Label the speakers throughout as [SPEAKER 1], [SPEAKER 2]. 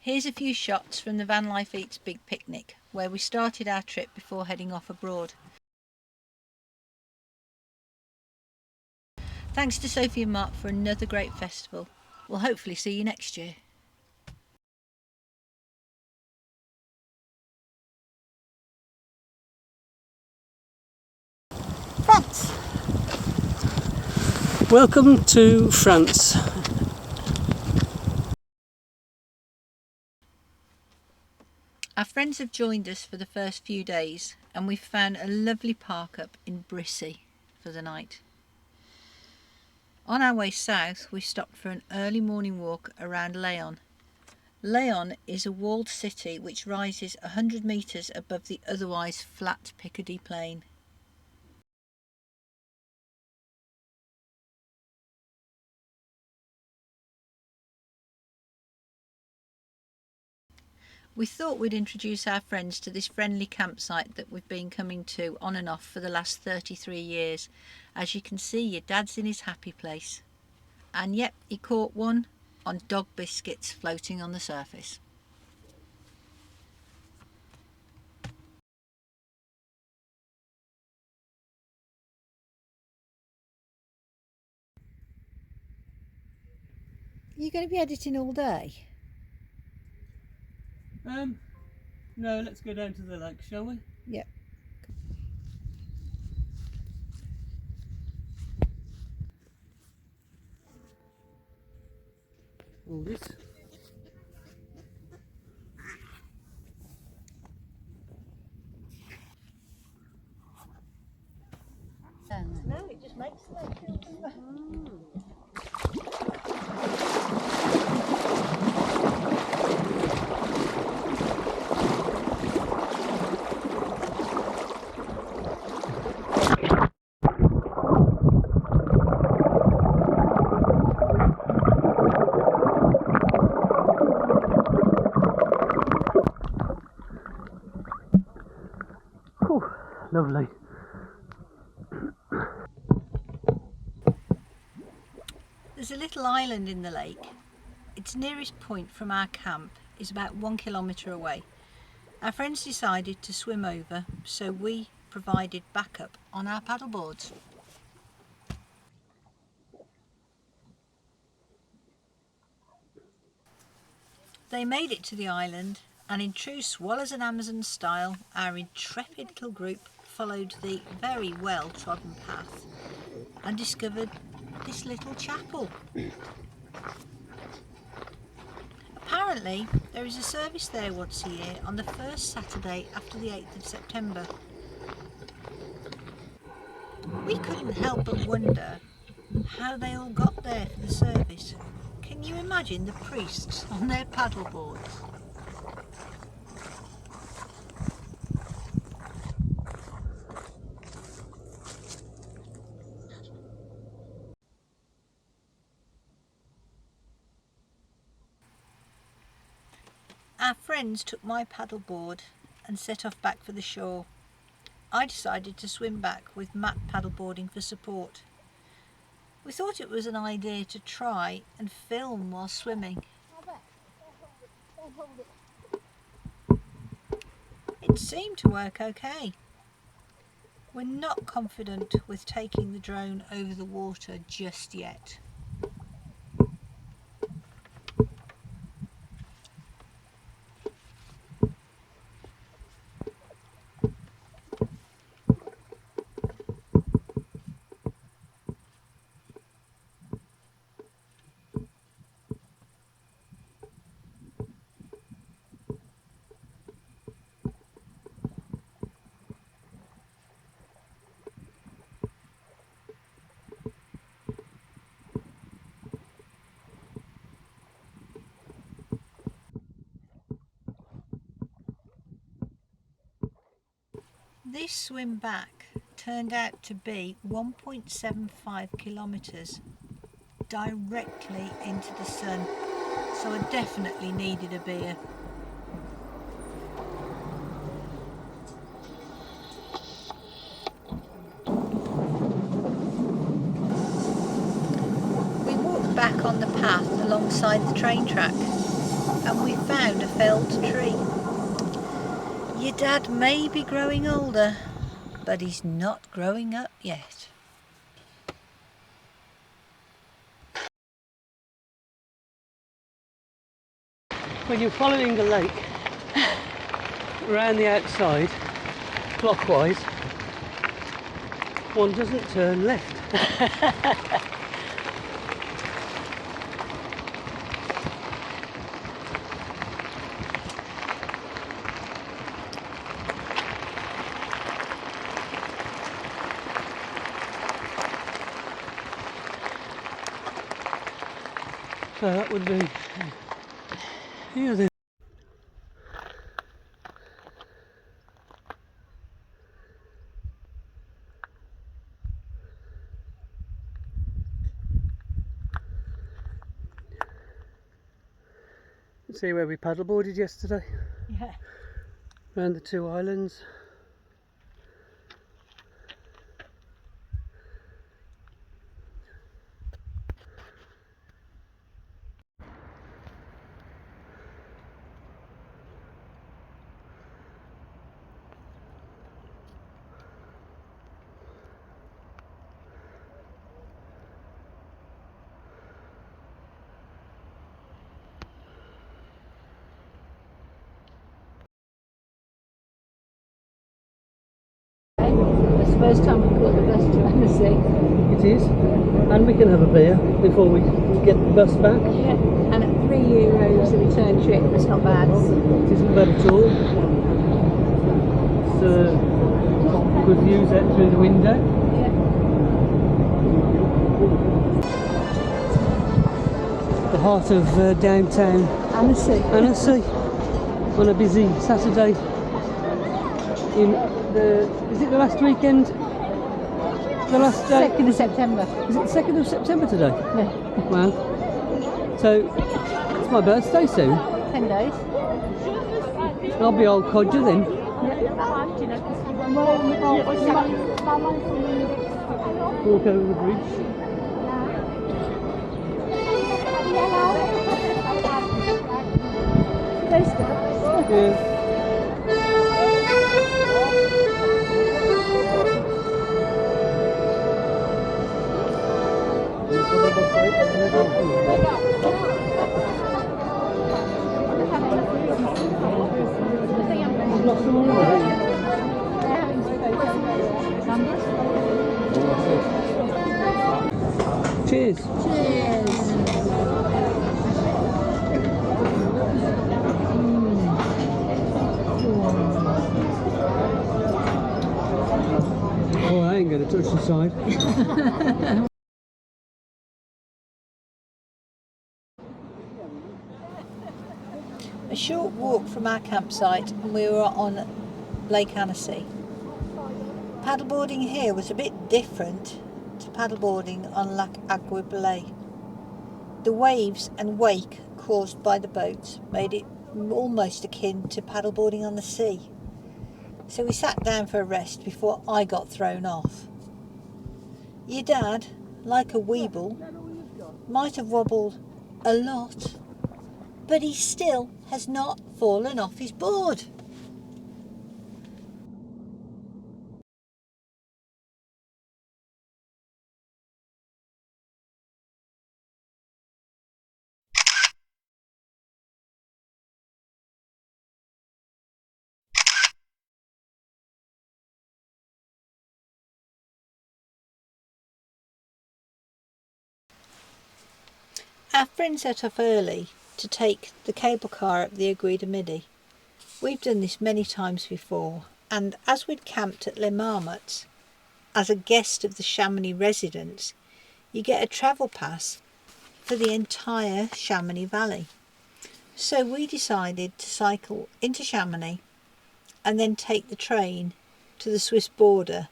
[SPEAKER 1] Here's a few shots from the Van Life Eats Big Picnic, where we started our trip before heading off abroad. Thanks to Sophie and Mark for another great festival. We'll hopefully see you next year.
[SPEAKER 2] France. Welcome to France.
[SPEAKER 1] Our friends have joined us for the first few days, and we've found a lovely park up in Brissy for the night. On our way south, we stopped for an early morning walk around Laon. Laon is a walled city which rises 100 metres above the otherwise flat Picardy plain. We thought we'd introduce our friends to this friendly campsite that we've been coming to on and off for the last 33 years. As you can see, your dad's in his happy place. And yep, he caught one on dog biscuits floating on the surface. You're going to be editing all day?
[SPEAKER 2] No, let's go down to the lake, shall we?
[SPEAKER 1] Yep.
[SPEAKER 2] All this.
[SPEAKER 1] No, it just makes them.
[SPEAKER 2] Lovely.
[SPEAKER 1] There's a little island in the lake. Its nearest point from our camp is about 1 kilometre away. Our friends decided to swim over, so we provided backup on our paddleboards. They made it to the island, and in true Swallows and Amazons style, our intrepid little group followed the very well trodden path and discovered this little chapel. Apparently, there is a service there once a year on the first Saturday after the 8th of September. We couldn't help but wonder how they all got there for the service. Can you imagine the priests on their paddleboards? Our friends took my paddleboard and set off back for the shore. I decided to swim back with Matt paddleboarding for support. We thought it was an idea to try and film while swimming. It seemed to work okay. We're not confident with taking the drone over the water just yet. This swim back turned out to be 1.75 kilometres directly into the sun, so I definitely needed a beer. We walked back on the path alongside the train track. and we found a felled tree. Your dad may be growing older, but he's not growing up yet.
[SPEAKER 2] When you're following the lake around the outside, clockwise, one doesn't turn left. So that would be here then. See where we paddleboarded yesterday?
[SPEAKER 1] Yeah.
[SPEAKER 2] Around the two islands.
[SPEAKER 1] It's the first time we've caught the bus to Annecy.
[SPEAKER 2] It is. And we can have a beer before we get the bus back.
[SPEAKER 1] Yeah. And at €3 the return trip was not bad.
[SPEAKER 2] It isn't bad at all. It's good views out through the window.
[SPEAKER 1] Yeah.
[SPEAKER 2] The heart of downtown
[SPEAKER 1] Annecy.
[SPEAKER 2] Annecy on a busy Saturday in is it the last weekend? The last day?
[SPEAKER 1] 2nd of September.
[SPEAKER 2] Is it the 2nd of September today?
[SPEAKER 1] Yeah.
[SPEAKER 2] Wow. So it's my birthday soon.
[SPEAKER 1] 10 days.
[SPEAKER 2] I'll be old codger then. Walk over the bridge. Yeah. Cheers. Oh, I ain't going to touch the side.
[SPEAKER 1] A short walk from our campsite and we were on Lake Annecy. Paddleboarding here was a bit different to paddleboarding on Lac Agua Balay. The waves and wake caused by the boats made it almost akin to paddleboarding on the sea. So we sat down for a rest before I got thrown off. Your dad, like a weeble, might have wobbled a lot, but he still has not fallen off his board. Our friend set off early to take the cable car up the Aiguille Midi. We've done this many times before, and as we'd camped at Les Marmottes, as a guest of the Chamonix residents, you get a travel pass for the entire Chamonix Valley. So we decided to cycle into Chamonix and then take the train to the Swiss border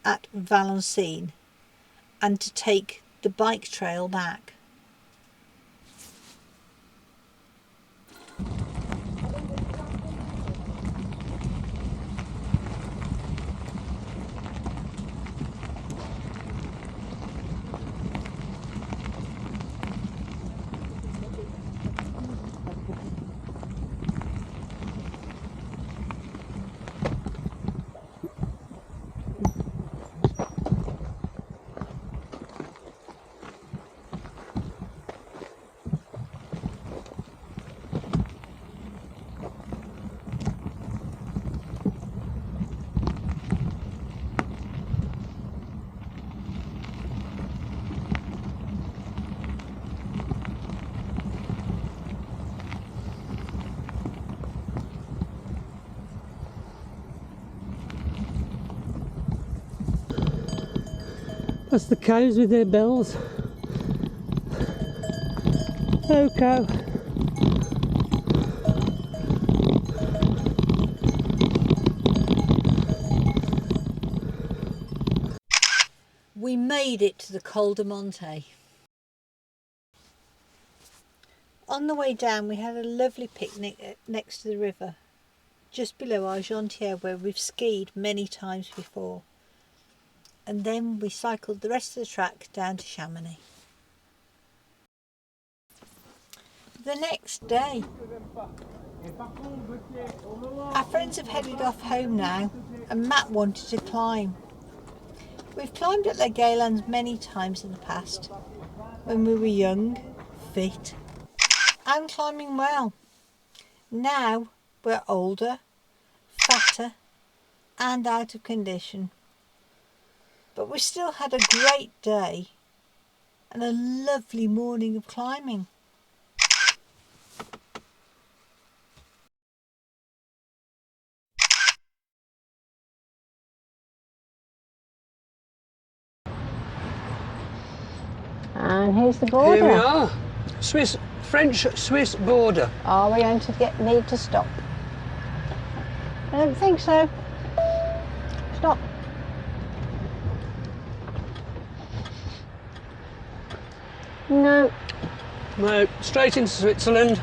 [SPEAKER 1] at Valenciennes and to take the bike trail back.
[SPEAKER 2] That's the cows with their bells. Oh, cow.
[SPEAKER 1] We made it to the Col de Monte. On the way down we had a lovely picnic next to the river, just below Argentière, where we've skied many times before. And then we cycled the rest of the track down to Chamonix. The next day, our friends have headed off home now, and Matt wanted to climb. We've climbed at Les Gaillands many times in the past, when we were young, fit, and climbing well. Now we're older, fatter, and out of condition. But we still had a great day and a lovely morning of climbing.
[SPEAKER 3] And here's the border.
[SPEAKER 2] Here we are. French-Swiss border.
[SPEAKER 3] Are we going to need to stop? I don't think so. Stop. No.
[SPEAKER 2] No, straight into Switzerland.